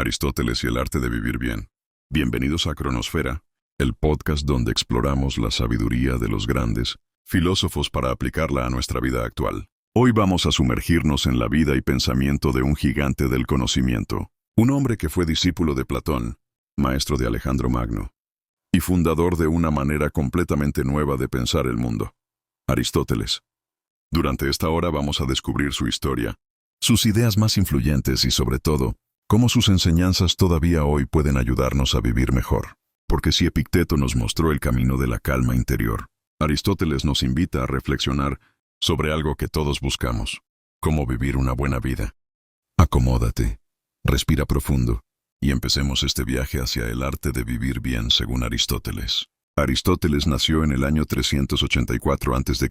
Aristóteles y el arte de vivir bien. Bienvenidos a Cronosfera, el podcast donde exploramos la sabiduría de los grandes filósofos para aplicarla a nuestra vida actual. Hoy vamos a sumergirnos en la vida y pensamiento de un gigante del conocimiento, un hombre que fue discípulo de Platón, maestro de Alejandro Magno, y fundador de una manera completamente nueva de pensar el mundo, Aristóteles. Durante esta hora vamos a descubrir su historia, sus ideas más influyentes y, sobre todo, cómo sus enseñanzas todavía hoy pueden ayudarnos a vivir mejor. Porque si Epicteto nos mostró el camino de la calma interior, Aristóteles nos invita a reflexionar sobre algo que todos buscamos: cómo vivir una buena vida. Acomódate, respira profundo, y empecemos este viaje hacia el arte de vivir bien según Aristóteles. Aristóteles nació en el año 384 a.C.,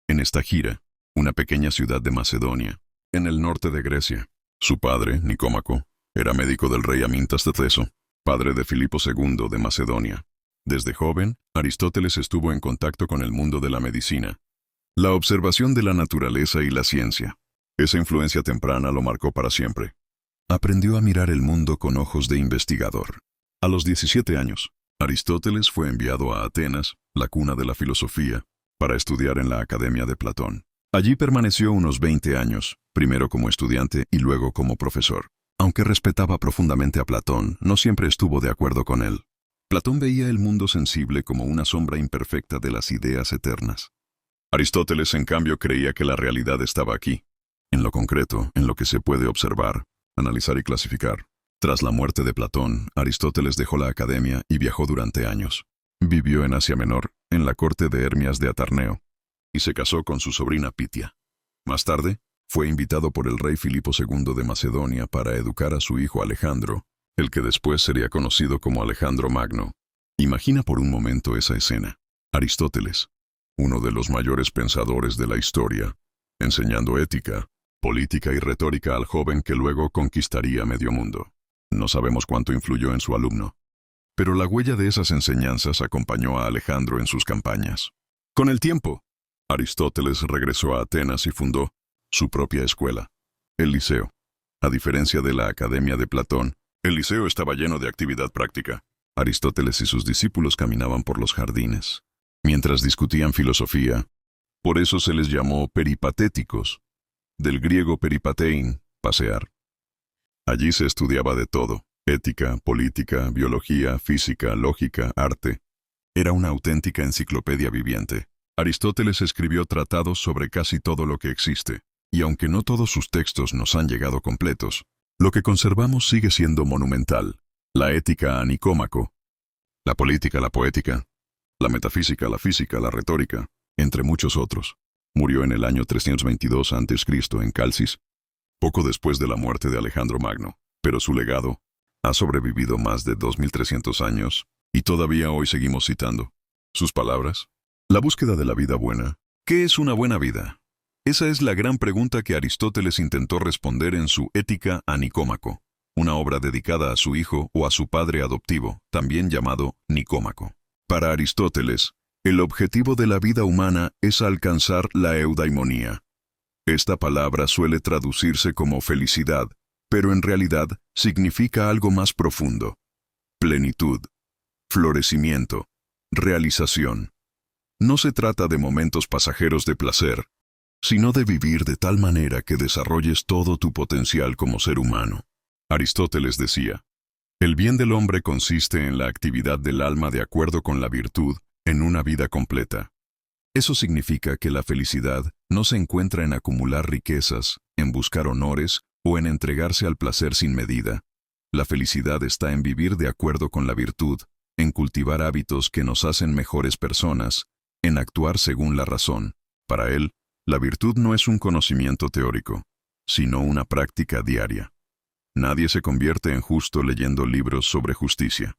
en Estagira, una pequeña ciudad de Macedonia, en el norte de Grecia. Su padre, Nicómaco, era médico del rey Amintas de Teso, padre de Filipo II de Macedonia. Desde joven, Aristóteles estuvo en contacto con el mundo de la medicina, la observación de la naturaleza y la ciencia. Esa influencia temprana lo marcó para siempre. Aprendió a mirar el mundo con ojos de investigador. A los 17 años, Aristóteles fue enviado a Atenas, la cuna de la filosofía, para estudiar en la Academia de Platón. Allí permaneció unos 20 años, primero como estudiante y luego como profesor. Aunque respetaba profundamente a Platón, no siempre estuvo de acuerdo con él. Platón veía el mundo sensible como una sombra imperfecta de las ideas eternas. Aristóteles, en cambio, creía que la realidad estaba aquí, en lo concreto, en lo que se puede observar, analizar y clasificar. Tras la muerte de Platón, Aristóteles dejó la academia y viajó durante años. Vivió en Asia Menor, en la corte de Hermias de Atarneo, y se casó con su sobrina Pitia. Más tarde, fue invitado por el rey Filipo II de Macedonia para educar a su hijo Alejandro, el que después sería conocido como Alejandro Magno. Imagina por un momento esa escena. Aristóteles, uno de los mayores pensadores de la historia, enseñando ética, política y retórica al joven que luego conquistaría medio mundo. No sabemos cuánto influyó en su alumno, pero la huella de esas enseñanzas acompañó a Alejandro en sus campañas. Con el tiempo, Aristóteles regresó a Atenas y fundó su propia escuela, el Liceo. A diferencia de la Academia de Platón, el Liceo estaba lleno de actividad práctica. Aristóteles y sus discípulos caminaban por los jardines, mientras discutían filosofía. Por eso se les llamó peripatéticos, del griego peripatein, pasear. Allí se estudiaba de todo: ética, política, biología, física, lógica, arte. Era una auténtica enciclopedia viviente. Aristóteles escribió tratados sobre casi todo lo que existe, y aunque no todos sus textos nos han llegado completos, lo que conservamos sigue siendo monumental. La ética a Nicómaco, la política, la poética, la metafísica, la física, la retórica, entre muchos otros. Murió en el año 322 a.C. en Calcis, poco después de la muerte de Alejandro Magno, pero su legado ha sobrevivido más de 2300 años, y todavía hoy seguimos citando sus palabras. La búsqueda de la vida buena. ¿Qué es una buena vida? Esa es la gran pregunta que Aristóteles intentó responder en su Ética a Nicómaco, una obra dedicada a su hijo o a su padre adoptivo, también llamado Nicómaco. Para Aristóteles, el objetivo de la vida humana es alcanzar la eudaimonía. Esta palabra suele traducirse como felicidad, pero en realidad significa algo más profundo: plenitud, florecimiento, realización. No se trata de momentos pasajeros de placer, sino de vivir de tal manera que desarrolles todo tu potencial como ser humano. Aristóteles decía: el bien del hombre consiste en la actividad del alma de acuerdo con la virtud en una vida completa. Eso significa que la felicidad no se encuentra en acumular riquezas, en buscar honores o en entregarse al placer sin medida. La felicidad está en vivir de acuerdo con la virtud, en cultivar hábitos que nos hacen mejores personas, en actuar según la razón. Para él, la virtud no es un conocimiento teórico, sino una práctica diaria. Nadie se convierte en justo leyendo libros sobre justicia.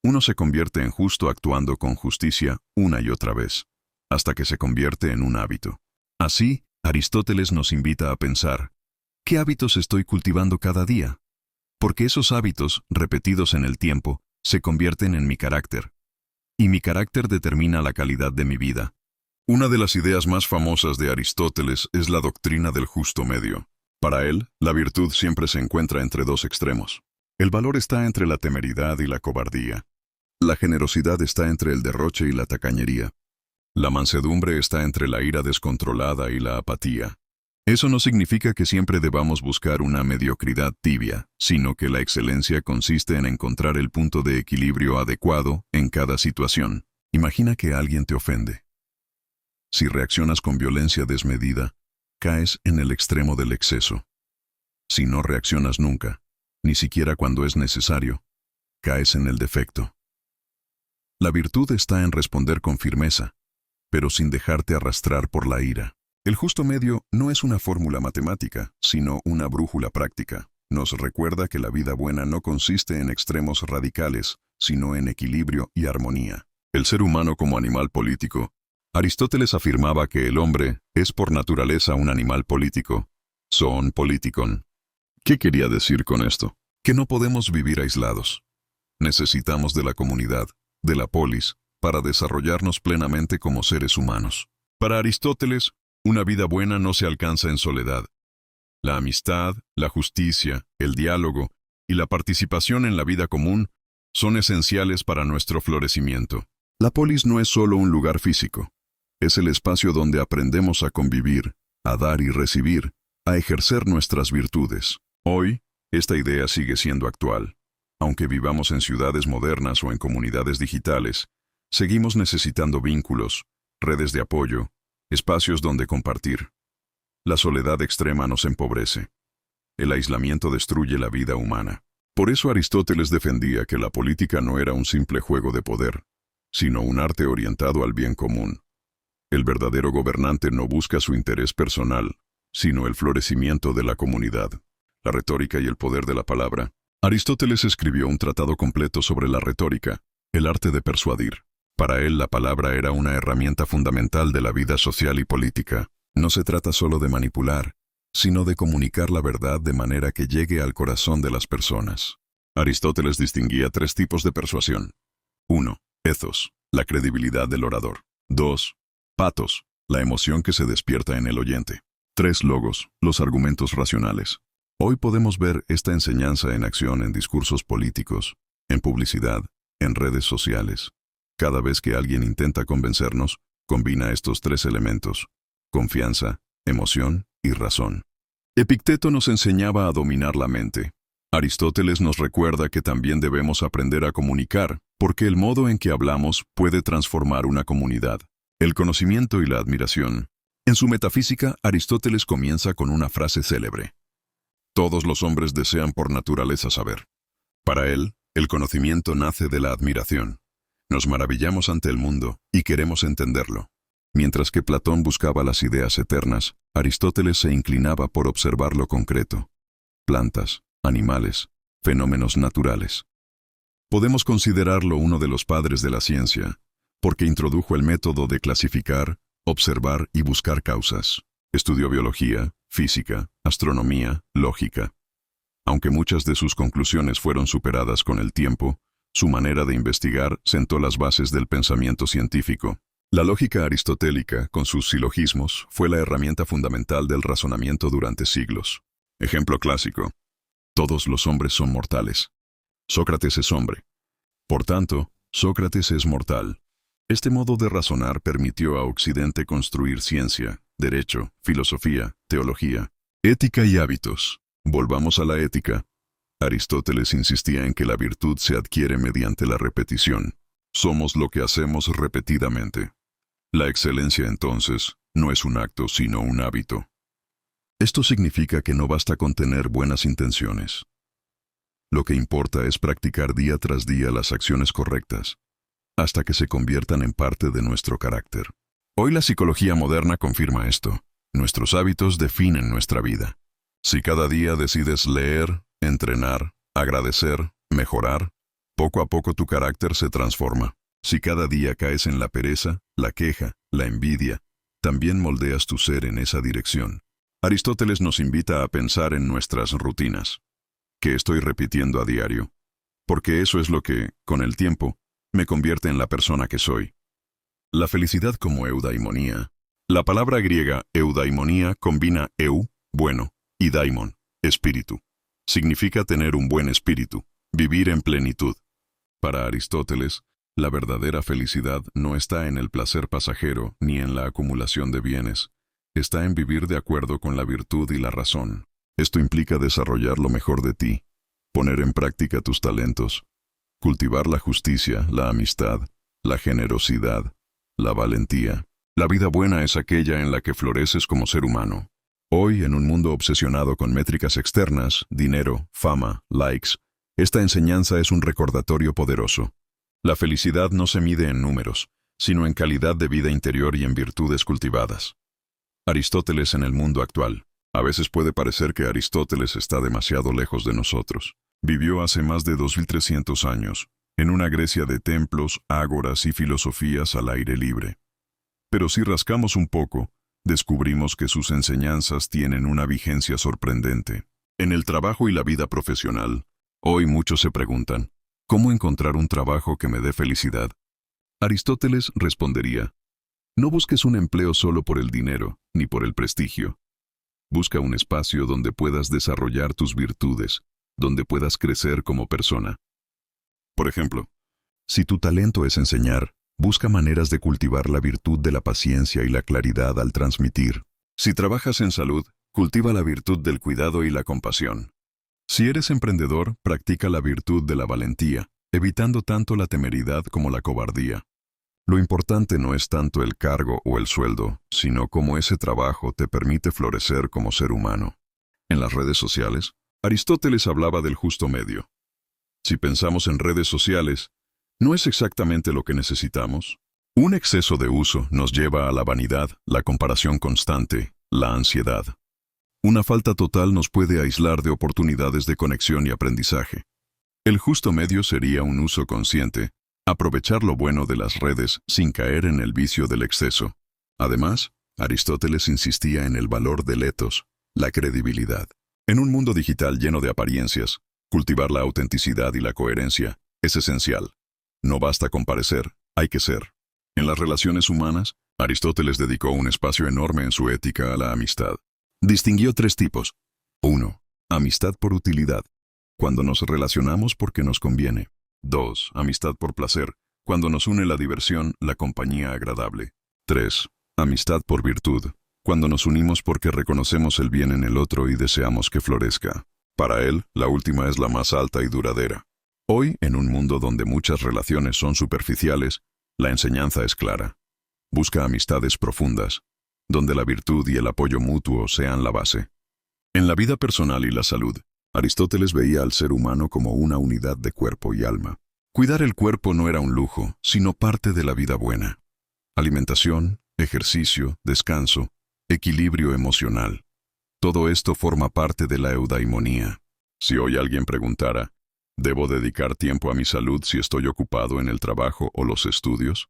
Uno se convierte en justo actuando con justicia una y otra vez, hasta que se convierte en un hábito. Así, Aristóteles nos invita a pensar: ¿qué hábitos estoy cultivando cada día? Porque esos hábitos, repetidos en el tiempo, se convierten en mi carácter. Y mi carácter determina la calidad de mi vida. Una de las ideas más famosas de Aristóteles es la doctrina del justo medio. Para él, la virtud siempre se encuentra entre dos extremos. El valor está entre la temeridad y la cobardía. La generosidad está entre el derroche y la tacañería. La mansedumbre está entre la ira descontrolada y la apatía. Eso no significa que siempre debamos buscar una mediocridad tibia, sino que la excelencia consiste en encontrar el punto de equilibrio adecuado en cada situación. Imagina que alguien te ofende. Si reaccionas con violencia desmedida, caes en el extremo del exceso. Si no reaccionas nunca, ni siquiera cuando es necesario, caes en el defecto. La virtud está en responder con firmeza, pero sin dejarte arrastrar por la ira. El justo medio no es una fórmula matemática, sino una brújula práctica. Nos recuerda que la vida buena no consiste en extremos radicales, sino en equilibrio y armonía. El ser humano como animal político. Aristóteles afirmaba que el hombre es por naturaleza un animal político. Zoon politikon. ¿Qué quería decir con esto? Que no podemos vivir aislados. Necesitamos de la comunidad, de la polis, para desarrollarnos plenamente como seres humanos. Para Aristóteles, una vida buena no se alcanza en soledad. La amistad, la justicia, el diálogo y la participación en la vida común son esenciales para nuestro florecimiento. La polis no es solo un lugar físico. Es el espacio donde aprendemos a convivir, a dar y recibir, a ejercer nuestras virtudes. Hoy, esta idea sigue siendo actual. Aunque vivamos en ciudades modernas o en comunidades digitales, seguimos necesitando vínculos, redes de apoyo, espacios donde compartir. La soledad extrema nos empobrece. El aislamiento destruye la vida humana. Por eso Aristóteles defendía que la política no era un simple juego de poder, sino un arte orientado al bien común. El verdadero gobernante no busca su interés personal, sino el florecimiento de la comunidad. La retórica y el poder de la palabra. Aristóteles escribió un tratado completo sobre la retórica, el arte de persuadir. Para él la palabra era una herramienta fundamental de la vida social y política. No se trata solo de manipular, sino de comunicar la verdad de manera que llegue al corazón de las personas. Aristóteles distinguía 3 tipos de persuasión. 1. Ethos, la credibilidad del orador. 2. Pathos, la emoción que se despierta en el oyente. 3. Logos, los argumentos racionales. Hoy podemos ver esta enseñanza en acción en discursos políticos, en publicidad, en redes sociales. Cada vez que alguien intenta convencernos, combina estos 3 elementos: confianza, emoción y razón. Epicteto nos enseñaba a dominar la mente. Aristóteles nos recuerda que también debemos aprender a comunicar, porque el modo en que hablamos puede transformar una comunidad. El conocimiento y la admiración. En su Metafísica, Aristóteles comienza con una frase célebre. Todos los hombres desean por naturaleza saber. Para él, el conocimiento nace de la admiración. Nos maravillamos ante el mundo y queremos entenderlo. Mientras que Platón buscaba las ideas eternas, Aristóteles se inclinaba por observar lo concreto. Plantas, animales, fenómenos naturales. Podemos considerarlo uno de los padres de la ciencia, porque introdujo el método de clasificar, observar y buscar causas. Estudió biología, física, astronomía, lógica. Aunque muchas de sus conclusiones fueron superadas con el tiempo, su manera de investigar sentó las bases del pensamiento científico. La lógica aristotélica, con sus silogismos, fue la herramienta fundamental del razonamiento durante siglos. Ejemplo clásico. Todos los hombres son mortales. Sócrates es hombre. Por tanto, Sócrates es mortal. Este modo de razonar permitió a Occidente construir ciencia, derecho, filosofía, teología, ética y hábitos. Volvamos a la ética. Aristóteles insistía en que la virtud se adquiere mediante la repetición. Somos lo que hacemos repetidamente. La excelencia, entonces, no es un acto, sino un hábito. Esto significa que no basta con tener buenas intenciones. Lo que importa es practicar día tras día las acciones correctas, hasta que se conviertan en parte de nuestro carácter. Hoy la psicología moderna confirma esto. Nuestros hábitos definen nuestra vida. Si cada día decides leer, entrenar, agradecer, mejorar, poco a poco tu carácter se transforma. Si cada día caes en la pereza, la queja, la envidia, también moldeas tu ser en esa dirección. Aristóteles nos invita a pensar en nuestras rutinas. ¿Qué estoy repitiendo a diario? Porque eso es lo que, con el tiempo, me convierte en la persona que soy. La felicidad como eudaimonía. La palabra griega eudaimonía combina eu, bueno, y daimon, espíritu. Significa tener un buen espíritu, vivir en plenitud. Para Aristóteles, la verdadera felicidad no está en el placer pasajero ni en la acumulación de bienes. Está en vivir de acuerdo con la virtud y la razón. Esto implica desarrollar lo mejor de ti, poner en práctica tus talentos, cultivar la justicia, la amistad, la generosidad, la valentía. La vida buena es aquella en la que floreces como ser humano. Hoy, en un mundo obsesionado con métricas externas, dinero, fama, likes, esta enseñanza es un recordatorio poderoso. La felicidad no se mide en números, sino en calidad de vida interior y en virtudes cultivadas. Aristóteles en el mundo actual. A veces puede parecer que Aristóteles está demasiado lejos de nosotros. Vivió hace más de 2300 años, en una Grecia de templos, ágoras y filosofías al aire libre. Pero si rascamos un poco, descubrimos que sus enseñanzas tienen una vigencia sorprendente. En el trabajo y la vida profesional, hoy muchos se preguntan, ¿cómo encontrar un trabajo que me dé felicidad? Aristóteles respondería, no busques un empleo solo por el dinero, ni por el prestigio. Busca un espacio donde puedas desarrollar tus virtudes, donde puedas crecer como persona. Por ejemplo, si tu talento es enseñar, busca maneras de cultivar la virtud de la paciencia y la claridad al transmitir. Si trabajas en salud, cultiva la virtud del cuidado y la compasión. Si eres emprendedor, practica la virtud de la valentía, evitando tanto la temeridad como la cobardía. Lo importante no es tanto el cargo o el sueldo, sino cómo ese trabajo te permite florecer como ser humano. En las redes sociales, Aristóteles hablaba del justo medio. Si pensamos en redes sociales, ¿no es exactamente lo que necesitamos? Un exceso de uso nos lleva a la vanidad, la comparación constante, la ansiedad. Una falta total nos puede aislar de oportunidades de conexión y aprendizaje. El justo medio sería un uso consciente, aprovechar lo bueno de las redes sin caer en el vicio del exceso. Además, Aristóteles insistía en el valor del ethos, la credibilidad. En un mundo digital lleno de apariencias, cultivar la autenticidad y la coherencia es esencial. No basta con parecer, hay que ser. En las relaciones humanas, Aristóteles dedicó un espacio enorme en su ética a la amistad. Distinguió 3 tipos. 1. Amistad por utilidad, cuando nos relacionamos porque nos conviene. 2. Amistad por placer, cuando nos une la diversión, la compañía agradable. 3. Amistad por virtud, cuando nos unimos porque reconocemos el bien en el otro y deseamos que florezca. Para él, la última es la más alta y duradera. Hoy, en un mundo donde muchas relaciones son superficiales, la enseñanza es clara. Busca amistades profundas, donde la virtud y el apoyo mutuo sean la base. En la vida personal y la salud, Aristóteles veía al ser humano como una unidad de cuerpo y alma. Cuidar el cuerpo no era un lujo, sino parte de la vida buena. Alimentación, ejercicio, descanso, equilibrio emocional. Todo esto forma parte de la eudaimonía. Si hoy alguien preguntara, ¿debo dedicar tiempo a mi salud si estoy ocupado en el trabajo o los estudios?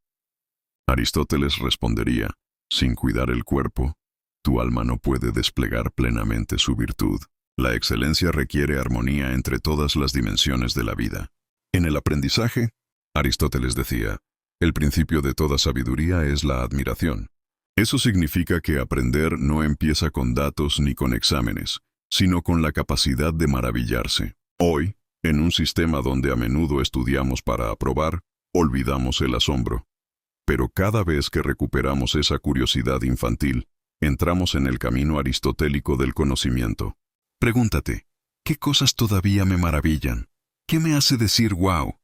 Aristóteles respondería, sin cuidar el cuerpo, tu alma no puede desplegar plenamente su virtud. La excelencia requiere armonía entre todas las dimensiones de la vida. En el aprendizaje, Aristóteles decía, el principio de toda sabiduría es la admiración. Eso significa que aprender no empieza con datos ni con exámenes, sino con la capacidad de maravillarse. Hoy, en un sistema donde a menudo estudiamos para aprobar, olvidamos el asombro. Pero cada vez que recuperamos esa curiosidad infantil, entramos en el camino aristotélico del conocimiento. Pregúntate, ¿qué cosas todavía me maravillan? ¿Qué me hace decir wow?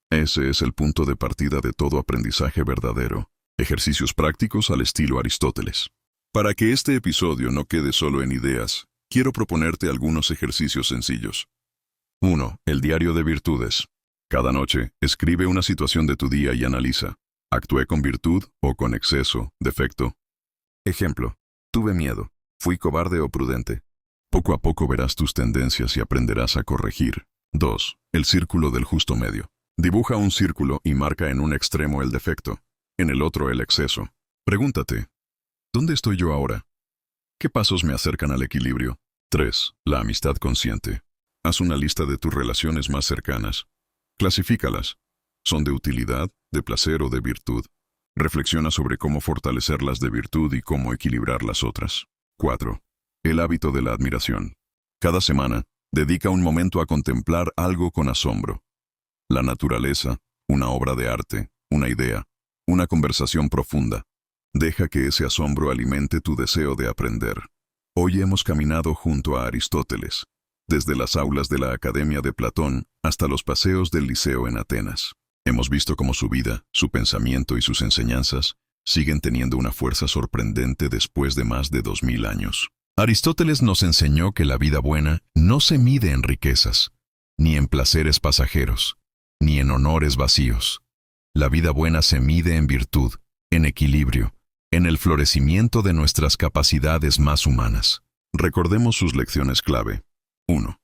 Ese es el punto de partida de todo aprendizaje verdadero. Ejercicios prácticos al estilo Aristóteles. Para que este episodio no quede solo en ideas, quiero proponerte algunos ejercicios sencillos. 1. El diario de virtudes. Cada noche, escribe una situación de tu día y analiza. ¿Actué con virtud o con exceso, defecto? Ejemplo. Tuve miedo. ¿Fui cobarde o prudente? Poco a poco verás tus tendencias y aprenderás a corregir. 2. El círculo del justo medio. Dibuja un círculo y marca en un extremo el defecto, en el otro el exceso. Pregúntate, ¿dónde estoy yo ahora? ¿Qué pasos me acercan al equilibrio? 3. La amistad consciente. Haz una lista de tus relaciones más cercanas. Clasifícalas. ¿Son de utilidad, de placer o de virtud? Reflexiona sobre cómo fortalecerlas de virtud y cómo equilibrar las otras. 4. El hábito de la admiración. Cada semana, Dedica un momento a contemplar algo con asombro. La naturaleza, una obra de arte, una idea, una conversación profunda. Deja que ese asombro alimente tu deseo de aprender. Hoy hemos caminado junto a Aristóteles, desde las aulas de la Academia de Platón hasta los paseos del Liceo en Atenas. Hemos visto cómo su vida, su pensamiento y sus enseñanzas siguen teniendo una fuerza sorprendente después de más de 2000 años. Aristóteles nos enseñó que la vida buena no se mide en riquezas, ni en placeres pasajeros, ni en honores vacíos. La vida buena se mide en virtud, en equilibrio, en el florecimiento de nuestras capacidades más humanas. Recordemos sus lecciones clave. 1.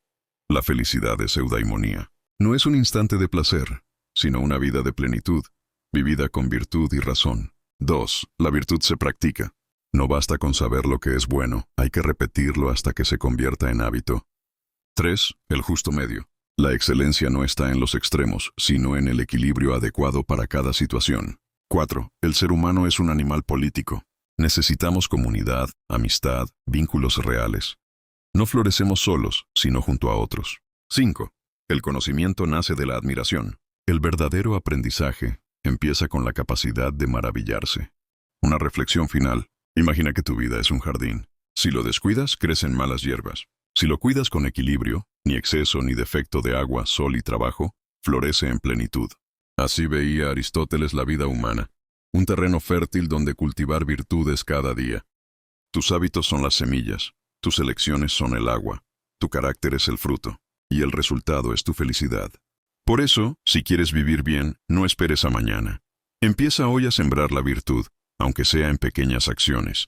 La felicidad es eudaimonía. No es un instante de placer, sino una vida de plenitud, vivida con virtud y razón. 2. La virtud se practica. No basta con saber lo que es bueno, hay que repetirlo hasta que se convierta en hábito. 3. El justo medio. La excelencia no está en los extremos, sino en el equilibrio adecuado para cada situación. 4. El ser humano es un animal político. Necesitamos comunidad, amistad, vínculos reales. No florecemos solos, sino junto a otros. 5. El conocimiento nace de la admiración. El verdadero aprendizaje empieza con la capacidad de maravillarse. Una reflexión final. Imagina que tu vida es un jardín. Si lo descuidas, crecen malas hierbas. Si lo cuidas con equilibrio, ni exceso ni defecto de agua, sol y trabajo, florece en plenitud. Así veía Aristóteles la vida humana, un terreno fértil donde cultivar virtudes cada día. Tus hábitos son las semillas, tus elecciones son el agua, tu carácter es el fruto, y el resultado es tu felicidad. Por eso, si quieres vivir bien, no esperes a mañana. Empieza hoy a sembrar la virtud, aunque sea en pequeñas acciones,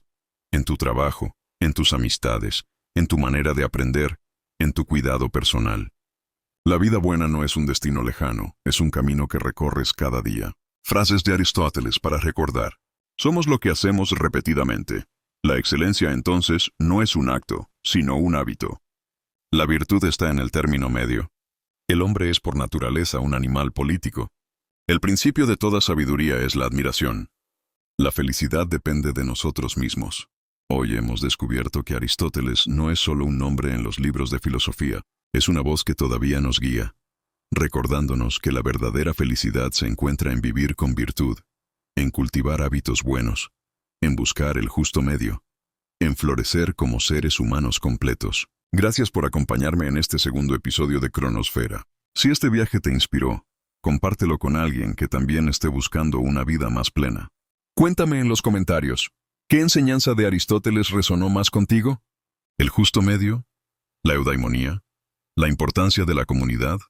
en tu trabajo, en tus amistades, en tu manera de aprender, en tu cuidado personal. La vida buena no es un destino lejano, es un camino que recorres cada día. Frases de Aristóteles para recordar. Somos lo que hacemos repetidamente. La excelencia entonces no es un acto, sino un hábito. La virtud está en el término medio. El hombre es por naturaleza un animal político. El principio de toda sabiduría es la admiración. La felicidad depende de nosotros mismos. Hoy hemos descubierto que Aristóteles no es solo un nombre en los libros de filosofía, es una voz que todavía nos guía, recordándonos que la verdadera felicidad se encuentra en vivir con virtud, en cultivar hábitos buenos, en buscar el justo medio, en florecer como seres humanos completos. Gracias por acompañarme en este segundo episodio de Cronosfera. Si este viaje te inspiró, compártelo con alguien que también esté buscando una vida más plena. Cuéntame en los comentarios, ¿qué enseñanza de Aristóteles resonó más contigo? ¿El justo medio? ¿La eudaimonía? ¿La importancia de la comunidad?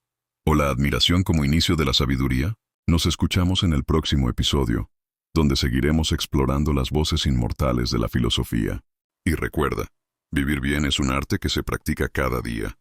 ¿O la admiración como inicio de la sabiduría? Nos escuchamos en el próximo episodio, donde seguiremos explorando las voces inmortales de la filosofía. Y recuerda, vivir bien es un arte que se practica cada día.